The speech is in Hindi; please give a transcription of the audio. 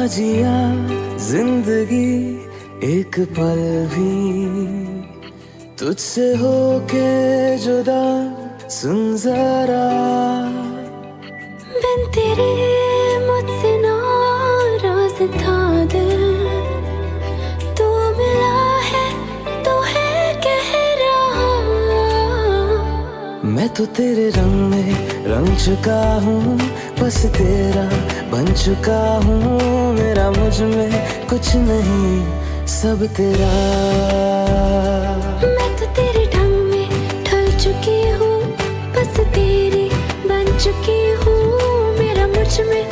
जिया जिंदगी एक पल भी तुझसे होके जुदा, सुन जरा बिन तेरे मुझसे नाराज था दिल, तू मिला है तो है कह रहा। मैं तो तेरे रंग में रंग चुका हूँ, बस तेरा बन चुका हूँ। मेरा मुझ में कुछ नहीं, सब तेरा। मैं तो तेरे ढंग में ढल चुकी हूँ, बस तेरी बन चुकी हूँ। मेरा मुझ में